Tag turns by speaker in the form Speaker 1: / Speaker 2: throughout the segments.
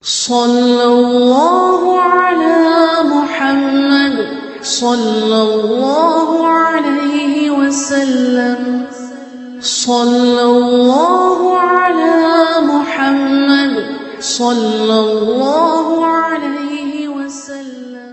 Speaker 1: Sallallahu ala Muhammad sallallahu alayhi wa sallam. Sallallahu ala Muhammad sallallahu alayhi wa sallam.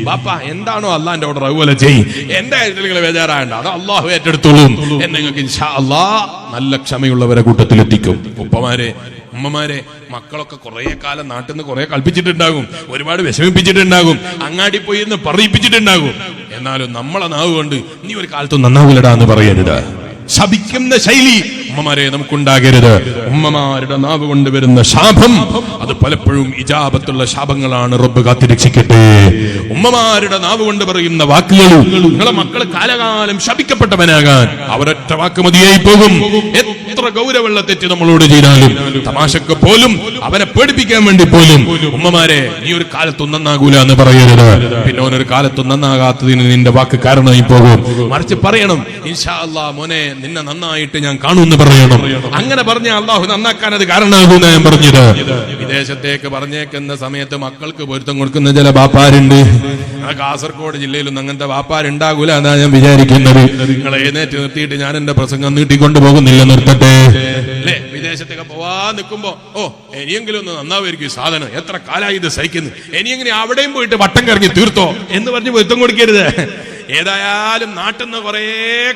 Speaker 2: ബാപ്പ എന്താണോ അള്ളാന്റെ order അതുപോലെ ചെയ്യും. എന്റെ കാര്യത്തിൽ നിങ്ങൾ ബേജാറാകണ്ട, അത് അള്ളാഹു ഏറ്റെടുത്തോളും എന്ന് നിങ്ങൾക്ക് ഇൻഷാ അല്ലാഹ് നല്ല ക്ഷമയുള്ളവരെ കൂട്ടത്തിലെത്തിക്കും. ഉപ്പമാരെ, ഉമ്മമാരെ, മക്കളൊക്കെ കുറെ കാലം നാട്ടിൽ നിന്ന് കുറെ കളിപ്പിച്ചിട്ടുണ്ടാകും, ഒരുപാട് വിഷമിപ്പിച്ചിട്ടുണ്ടാകും, അങ്ങാടി പോയി എന്ന് പറയിപ്പിച്ചിട്ടുണ്ടാകും. എന്നാലും നമ്മളെ നാവ് കൊണ്ട് നീ ഒരു കാലത്തും നന്നാവില്ലടാ എന്ന് പറയരുത്. ശപിക്കുന്ന ശൈലി ഉമ്മമാരെ നമുക്കുണ്ടാകരുത്. ഉമ്മമാരുടെ നാവ് കൊണ്ട് വരുന്ന ശാപം അത് പലപ്പോഴും ഇജാബത്തുള്ള ശാപങ്ങളാണ്. റബ്ബ് കാത്തിരക്ഷിക്കട്ടെ. ഉമ്മമാരുടെ നാവ് കൊണ്ട് പറയുന്ന വാക്കുകൾ നിങ്ങളെ മക്കള് കാലകാലം ശപിക്കപ്പെട്ടവനാകാൻ അവരൊറ്റ വാക്ക് മതിയായി പോകും. എത്ര ഗൗരവമുള്ള തെറ്റ് നമ്മളോട് ചെയ്താലും, തമാശക്ക് പോലും, അവനെ പേടിപ്പിക്കാൻ വേണ്ടി പോലും ഉമ്മമാരെ നീ ഒരു കാലത്തും നന്നാകൂല എന്ന് പറയരുത്. പിന്നെ ഓനൊരു കാലത്തും നന്നാകാത്തതിന് നിന്റെ വാക്ക് കാരണമായി പോകും. മറിച്ച് പറയണം, ഇൻഷാ അല്ലാഹ് മോനെ നിന്നെ നന്നായിട്ട് ഞാൻ കാണുമെന്ന് പറയണം. അങ്ങനെ പറഞ്ഞ അള്ളാഹു നന്നാക്കാൻ അത് കാരണമാകുന്ന ഞാൻ പറഞ്ഞത്. വിദേശത്തേക്ക് പറഞ്ഞേക്കുന്ന സമയത്ത് മക്കൾക്ക് പൊരുത്തം കൊടുക്കുന്ന ചില ബാപ്പാരുണ്ട്. കാസർഗോഡ് ജില്ലയിലൊന്നും അങ്ങനത്തെ ബാപ്പാരുണ്ടാകൂല എന്നാ ഞാൻ വിചാരിക്കുന്നത്. നിങ്ങളെ എഴുന്നേറ്റ് നിർത്തിയിട്ട് ഞാൻ എന്റെ പ്രസംഗം നീട്ടിക്കൊണ്ടു പോകുന്നില്ല, നിർത്തട്ടെ അല്ലേ. വിദേശത്തേക്ക് പോവാൻ നിൽക്കുമ്പോ ഇനിയെങ്കിലും ഒന്ന് നന്നാവായിരിക്കും സാധനം, എത്ര കാലായി ഇത് സഹിക്കുന്നു, ഇനിയെങ്ങനെ അവിടെയും പോയിട്ട് വട്ടം കറങ്ങി തീർത്തോ എന്ന് പറഞ്ഞ് പൊരുത്തം കൊടുക്കരുത്. ഏതായാലും നാട്ടിൽ നിന്ന് കുറെ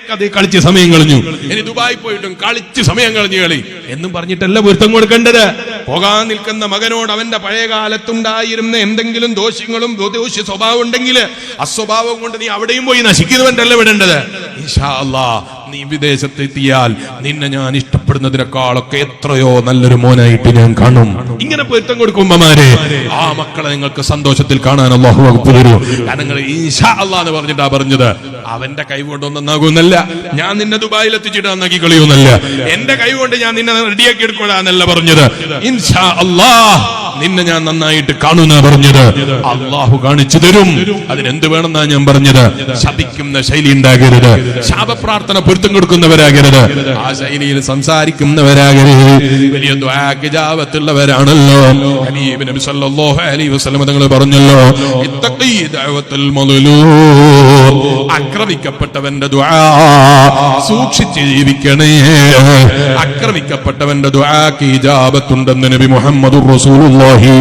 Speaker 2: കഥ കളിച്ച് സമയം കളഞ്ഞു, ഇനി ദുബായി പോയിട്ടും കളിച്ച് സമയം കളഞ്ഞു കളി എന്നും പറഞ്ഞിട്ടല്ല പൊരുത്തം കൊടുക്കേണ്ടത്. പോകാൻ നിൽക്കുന്ന മകനോട് അവന്റെ പഴയ കാലത്തുണ്ടായിരുന്ന എന്തെങ്കിലും ദോഷങ്ങളും ദോഷ്യ സ്വഭാവം ഉണ്ടെങ്കിൽ അസ്വഭാവം കൊണ്ട് നീ അവിടെയും പോയി നശിക്കുന്നവന്റെ വിടേണ്ടത്. ഇൻഷാ അല്ലാഹ് നീ വിദേശത്തെത്തിയാൽ നിന്നെ ഞാൻ ഇഷ്ടപ്പെടുന്നതിനേക്കാളൊക്കെ എത്രയോ നല്ലൊരു മോനായിട്ട് ഞാൻ കാണും. ഇങ്ങനെ പൊരുത്തം കൊടുക്കുമ്പോമാരെ ആ മക്കളെ നിങ്ങൾക്ക് സന്തോഷത്തിൽ കാണാൻ അല്ലാഹു വകുപ്പ് തരൂ. കാരണം നിങ്ങൾ ഇൻഷാ അല്ലാഹ് എന്ന് പറഞ്ഞിട്ടാ പറഞ്ഞത്. അവന്റെ കൈ കൊണ്ടൊന്നും നന്നാകുന്നല്ല, ഞാൻ നിന്നെ ദുബായിൽ എത്തിച്ചിട്ട് നന്നാക്കി കളിയൊന്നല്ല, എന്റെ കൈ കൊണ്ട് ഞാൻ നിന്നെ റെഡിയാക്കി എടുക്കൂടാന്നല്ല പറഞ്ഞത്. ഇൻഷാ അല്ലാഹ് നിന്നെ ഞാൻ നന്നായിട്ട് കാണുന്ന പറഞ്ഞത്. അള്ളാഹു കാണിച്ചു തരും. അതിനെന്ത് വേണമെന്നാ ഞാൻ പറഞ്ഞത്. ശപിക്കുന്ന ശൈലി ഉണ്ടാകരുത്, ശാപപ്രാർത്ഥന പൊരുത്തം കൊടുക്കുന്നവരാകരുത്, ആ ശൈലിയിൽ സംസാരിക്കുന്നവരാകരുത്. വലിയ ദുആക്ക് ഇജാബത്തുള്ളവരാണല്ലോ. ഹബീബ് നബി സല്ലല്ലാഹു അലൈഹി വസല്ലം തങ്ങൾ പറഞ്ഞല്ലോ, ഇത്തഖീ ദഅവത്തുൽ മദ്ലൂം, ആക്രമിക്കപ്പെട്ടവന്റെ ദുആ സൂക്ഷിച്ച് ജീവിക്കണേ. ആക്രമിക്കപ്പെട്ടവന്റെ ദുആക്ക് ഇജാബത്തുണ്ടെന്ന് നബി മുഹമ്മദുർ റസൂലുള്ളാഹി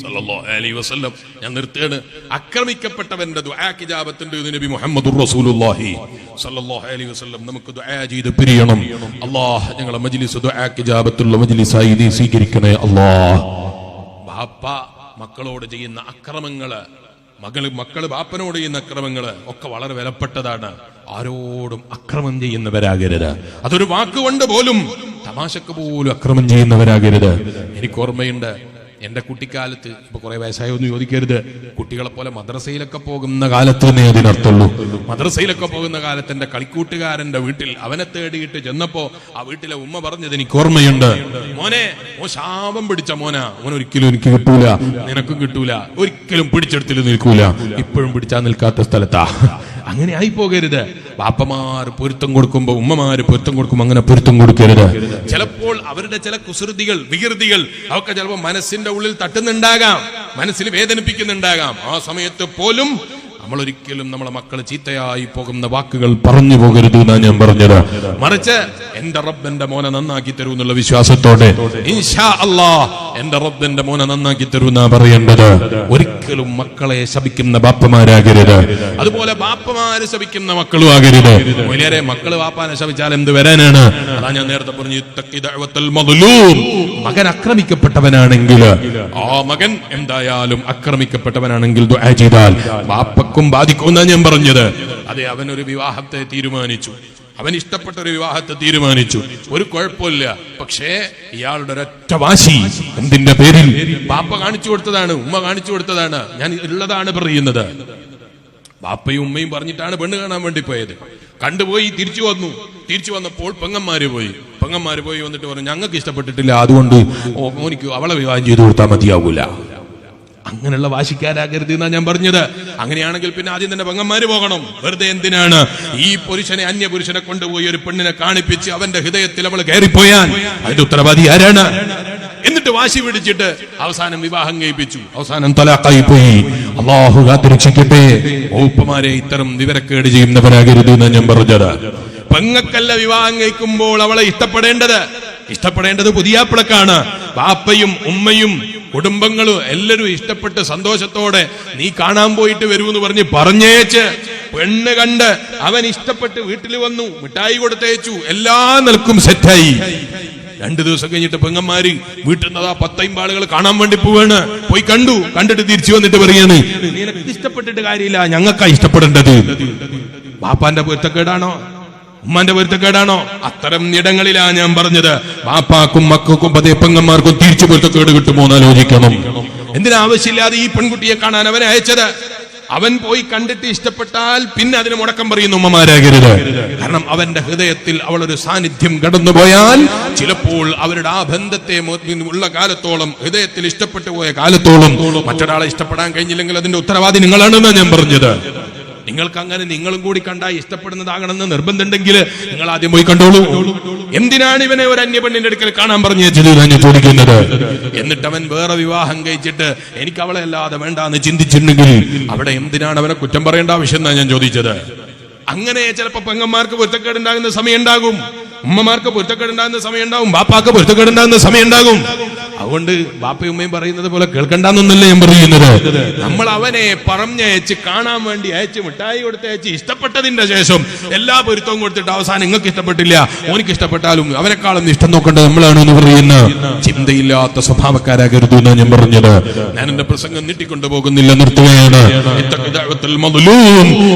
Speaker 2: സല്ലല്ലാഹു അലൈഹി വസല്ലം. ഞാൻ നിർത്തുകയാണ്. ആക്രമിക്കപ്പെട്ടവന്റെ ദുആക്ക് ഇജാബത്തുണ്ട് എന്ന് നബി മുഹമ്മദുർ റസൂലുള്ളാഹി സല്ലല്ലാഹു അലൈഹി വസല്ലം. നമുക്ക് ദുആ ചെയ്ത് പിരിയണം. അല്ലാഹ് ഞങ്ങളെ മജ്ലിസ് ദുആക്ക് ഇജാബത്തുള്ള മജ്ലിസായി നീ സ്വീകരിക്കണേ അല്ലാഹ്. ബാപ്പ മക്കളോട് ചെയ്യുന്ന അക്രമങ്ങള്, മക്കള് ബാപ്പനോട് ചെയ്യുന്ന അക്രമങ്ങള് ഒക്കെ വളരെ വിലപ്പെട്ടതാണ്. ആരോടും അക്രമം ചെയ്യുന്നവരാകരുത്. അതൊരു വാക്കുകൊണ്ട് പോലും, തമാശക്ക് പോലും അക്രമം ചെയ്യുന്നവരാകരുത്. എനിക്ക് ഓർമ്മയുണ്ട്, എന്റെ കുട്ടിക്കാലത്ത്, ഇപ്പൊ കുറെ വയസ്സായൊന്നും ചോദിക്കരുത്, കുട്ടികളെ പോലെ മദ്രസയിലൊക്കെ പോകുന്ന കാലത്ത് തന്നെ അതിനർത്ഥമുള്ളൂ. മദ്രസയിലൊക്കെ പോകുന്ന കാലത്ത് എന്റെ കളിക്കൂട്ടുകാരന്റെ വീട്ടിൽ അവനെ തേടിയിട്ട് ചെന്നപ്പോ ആ വീട്ടിലെ ഉമ്മ പറഞ്ഞത് എനിക്ക് ഓർമ്മയുണ്ട്, മോനെ ശാപം പിടിച്ച മോനാ, ഒരിക്കലും എനിക്ക് കിട്ടൂല, നിനക്കും കിട്ടൂല, ഒരിക്കലും പിടിച്ചെടുത്തിൽ നിൽക്കൂല, ഇപ്പോഴും പിടിച്ചാൽ നിൽക്കാത്ത സ്ഥലത്താ. അങ്ങനെ ആയി പോകരുത്. ബാപ്പമാർ പൊരുത്തം കൊടുക്കുമ്പോ, ഉമ്മമാര് പൊരുത്തം കൊടുക്കുമ്പോ അങ്ങനെ പൊരുത്തം കൊടുക്കരുത്. ചിലപ്പോൾ അവരുടെ ചില കുസൃതികൾ, വികൃതികൾ അവർക്ക് ചിലപ്പോൾ മനസ്സിന്റെ ഉള്ളിൽ തട്ടുന്നുണ്ടാകാം, മനസ്സിൽ വേദനിപ്പിക്കുന്നുണ്ടാകാം. ആ സമയത്ത് പോലും നമ്മൾ ഒരിക്കലും നമ്മളെ മക്കൾ ചീത്തയായി പോകുന്ന വാക്കുകൾ പറഞ്ഞു പോകരുത് എന്നാണ് ഞാൻ പറഞ്ഞത്. മറിച്ച് എന്റെ റബ്ബ് എന്റെ മോനെ നന്നാക്കി തരൂ എന്നുള്ള വിശ്വാസത്തോടെ ഇൻഷാ അല്ലാഹ് എന്റെ റബ്ബ് എന്റെ മോനെ നന്നാക്കി തരൂ എന്നാ പറയേണ്ടത്. ഒരിക്കലും മക്കളെ ശപിക്കുന്ന ബാപ്പമാരാകരുത്, അതുപോലെ ബാപ്പമാര് ശപിക്കുന്ന മക്കളും ആകരുത്. വലിയ മക്കള് ബാപ്പാനെ ശപിച്ചാൽ എന്ത് വരാനാണ്? അതാ ഞാൻ നേരത്തെ പറഞ്ഞു, ഇത്തഖി ദഅവത്തുൽ മദ്ലൂം. മകൻ ആക്രമിക്കപ്പെട്ടവനാണെങ്കിൽ, ആ മകൻ എന്തായാലും ആക്രമിക്കപ്പെട്ടവനാണെങ്കിൽ ദുആ ചെയ്താൽ ബാപ്പ ബാധിക്കുമെന്നാ ഞാൻ പറഞ്ഞത്. അതെ, അവനൊരു വിവാഹത്തെ തീരുമാനിച്ചു, അവൻ ഇഷ്ടപ്പെട്ട ഒരു വിവാഹത്തെ തീരുമാനിച്ചു, ഒരു കുഴപ്പമില്ല. പക്ഷേ ഇയാളുടെ ഒരൊറ്റ വാശി, എന്തിന്റെ പേരിൽ? ബാപ്പ കാണിച്ചു കൊടുത്തതാണ്, ഉമ്മ കാണിച്ചു കൊടുത്തതാണ്, ഞാൻ ഉള്ളതാണ് പറയുന്നത്. ബാപ്പയും ഉമ്മയും പറഞ്ഞിട്ടാണ് പെണ്ണ് കാണാൻ വേണ്ടി പോയത്. കണ്ടുപോയി തിരിച്ചു വന്നു. തിരിച്ചു വന്നപ്പോൾ പെങ്ങന്മാര് പോയി വന്നിട്ട് പറഞ്ഞു, ഞങ്ങൾക്ക് ഇഷ്ടപ്പെട്ടിട്ടില്ല, അതുകൊണ്ട് മോനിക്ക് അവളെ വിവാഹം ചെയ്തു കൊടുത്താൽ മതിയാവൂല. അങ്ങനെയുള്ള വാശിക്കാരാകരുത് എന്നാ ഞാൻ പറഞ്ഞത്. അങ്ങനെയാണെങ്കിൽ പിന്നെ ആദ്യം തന്നെ പെങ്ങന്മാര് പോകണം. വെറുതെ എന്തിനാണ് ഈ പുരുഷനെ, അന്യ പുരുഷനെ കൊണ്ടുപോയി ഒരു പെണ്ണിനെ കാണിപ്പിച്ച് അവന്റെ ഹൃദയത്തിൽ അവൾ കയറിപ്പോയാൽ അതിന്റെ ഉത്തരവാദി ആരാണ്? എന്നിട്ട് വാശി പിടിച്ചിട്ട് അവസാനം വിവാഹം കഴിപ്പിച്ചു, അവസാനം തലാഖായി പോയി. അല്ലാഹു കാത്തുരക്ഷിക്കട്ടെ. ഉപ്പമാരെ ഇത്തരം വിവരക്കേട് ചെയ്യുന്നവരാകരുത് എന്ന് ഞാൻ പറഞ്ഞത്. പെങ്ങക്കല്ല വിവാഹം കഴിക്കുമ്പോൾ അവളെ ഇഷ്ടപ്പെടേണ്ടത് പുതിയാപ്പിളക്കാണ്. ബാപ്പയും ഉമ്മയും കുടുംബങ്ങളും എല്ലാവരും ഇഷ്ടപ്പെട്ട് സന്തോഷത്തോടെ നീ കാണാൻ പോയിട്ട് വരൂ എന്ന് പറഞ്ഞേച്ച് പെണ്ണ് കണ്ട് അവൻ ഇഷ്ടപ്പെട്ട് വീട്ടിൽ വന്നു, മിഠായി കൊടുത്തയച്ചു, എല്ലാ നിലക്കും സെറ്റായി. 2 ദിവസം കഴിഞ്ഞിട്ട് പെങ്ങന്മാര് വീട്ടിൽ നിന്ന് 10-50 ആളുകൾ കാണാൻ വേണ്ടി പോവാണ്. പോയി കണ്ടിട്ട് തിരിച്ചു വന്നിട്ട് പറയാണ്, നിനക്ക് ഇഷ്ടപ്പെട്ടിട്ട് കാര്യമില്ല, ഞങ്ങൾക്കാ ഇഷ്ടപ്പെടേണ്ടത്. ബാപ്പാന്റെ പൊരുത്തക്കേടാണോ, ഉമ്മാന്റെ പൊരുത്തക്കേടാണോ? അത്തരം ഇടങ്ങളിലാ ഞാൻ പറഞ്ഞത്. ബാപ്പാക്കും മക്കൾക്കും പെങ്ങന്മാർക്കും തിരിച്ചു പൊരുത്തക്കേട് കിട്ടുമോ എന്ന് ആലോചിക്കണം. എന്തിനാവശ്യമില്ലാതെ ഈ പെൺകുട്ടിയെ കാണാൻ അവനെ അയച്ചത്? അവൻ പോയി കണ്ടിട്ട് ഇഷ്ടപ്പെട്ടാൽ പിന്നെ അതിന് മുടക്കം പറയുന്ന ഉമ്മമാരാകരുത്. കാരണം അവന്റെ ഹൃദയത്തിൽ അവളൊരു സാന്നിധ്യം കടന്നുപോയാൽ ചിലപ്പോൾ അവരുടെ ആ ബന്ധത്തെ ഉള്ള കാലത്തോളം, ഹൃദയത്തിൽ ഇഷ്ടപ്പെട്ടു പോയ കാലത്തോളം മറ്റൊരാളെ ഇഷ്ടപ്പെടാൻ കഴിഞ്ഞില്ലെങ്കിൽ അതിന്റെ ഉത്തരവാദി നിങ്ങളാണെന്നാണ് ഞാൻ പറഞ്ഞത്. നിങ്ങൾക്ക് അങ്ങനെ നിങ്ങളും കൂടി കണ്ടാൽ ഇഷ്ടപ്പെടുന്നതാകണമെന്ന് നിർബന്ധമുണ്ടെങ്കിൽ നിങ്ങൾ ആദ്യം പോയി കണ്ടോളൂ. എന്തിനാണ് ഇവനെ ഒരു അന്യപെണ്ണിന്റെ അടുക്കൽ കാണാൻ പറഞ്ഞു ചോദിക്കുന്നത്? എന്നിട്ട് അവൻ വേറെ വിവാഹം കഴിച്ചിട്ട് എനിക്ക് അവളെ അല്ലാതെ വേണ്ടാന്ന് ചിന്തിച്ചിട്ടുണ്ടെങ്കിൽ അവിടെ എന്തിനാണ് അവനെ കുറ്റം പറയേണ്ട ആവശ്യം എന്നാണ് ഞാൻ ചോദിച്ചത്. അങ്ങനെ ചിലപ്പോ പെങ്ങന്മാർക്ക് പൊരുത്തക്കേടുണ്ടാകുന്ന സമയം ഉണ്ടാകും, ഉമ്മമാർക്ക് പൊരുത്തക്കേടുണ്ടാകുന്ന സമയം ഉണ്ടാകും, ബാപ്പാക്ക് പൊരുത്തക്കേടുണ്ടാകുന്ന സമയം ഉണ്ടാകും. അതുകൊണ്ട് ബാപ്പയും ഉമ്മയും പറയുന്നത് പോലെ കേൾക്കണ്ടെന്നൊന്നല്ലേ ഞാൻ പറയുന്നത്. നമ്മൾ അവനെ പറഞ്ഞയച്ച് കാണാൻ വേണ്ടി അയച്ച് മിഠായി കൊടുത്തയച്ച് ഇഷ്ടപ്പെട്ടതിന്റെ ശേഷം എല്ലാ പൊരുത്തവും കൊടുത്തിട്ട് അവസാനം നിങ്ങൾക്ക് ഇഷ്ടപ്പെട്ടില്ല, ഓനിക്ക് ഇഷ്ടപ്പെട്ടാലും അവരെക്കാളും ഇഷ്ടം നോക്കേണ്ടത് നമ്മളാണ് എന്ന് പറയുന്ന ചിന്തയില്ലാത്ത സ്വഭാവക്കാരാകരുത് എന്നാണ് ഞാൻ പറഞ്ഞത്. ഞാൻ എന്റെ പ്രസംഗം നീട്ടിക്കൊണ്ടു പോകുന്നില്ല, നിർത്തുകയാണ്.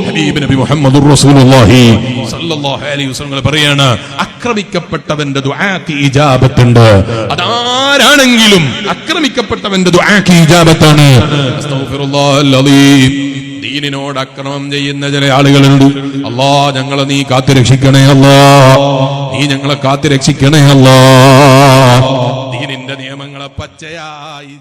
Speaker 2: ഹബീബ് നബി മുഹമ്മദ് റസൂലുള്ളാഹി സ്വല്ലല്ലാഹു അലൈഹി വസല്ലം പറയാണ്, ആക്രമിക്കപ്പെട്ടവന്റെ ദുആക്ക് ഇജാബത്തുണ്ട്. അതാരാണെങ്കിലും ആക്രമിക്കപ്പെട്ടവന്റെ ദുആക്ക് ഇജാബത്താണ്. അസ്തഗ്ഫിറുല്ലാഹൽ അലീം. ദീനിനോട് അക്രമം ചെയ്യുന്ന ചില ആളുകളുണ്ട്. അല്ലാ, ഞങ്ങളെ നീ കാത്തുരക്ഷിക്കണേ അല്ലാ, നീ ഞങ്ങളെ കാത്തുരക്ഷിക്കണേ അല്ലാ. ദീനിന്റെ നിയമങ്ങളെ പച്ചയായി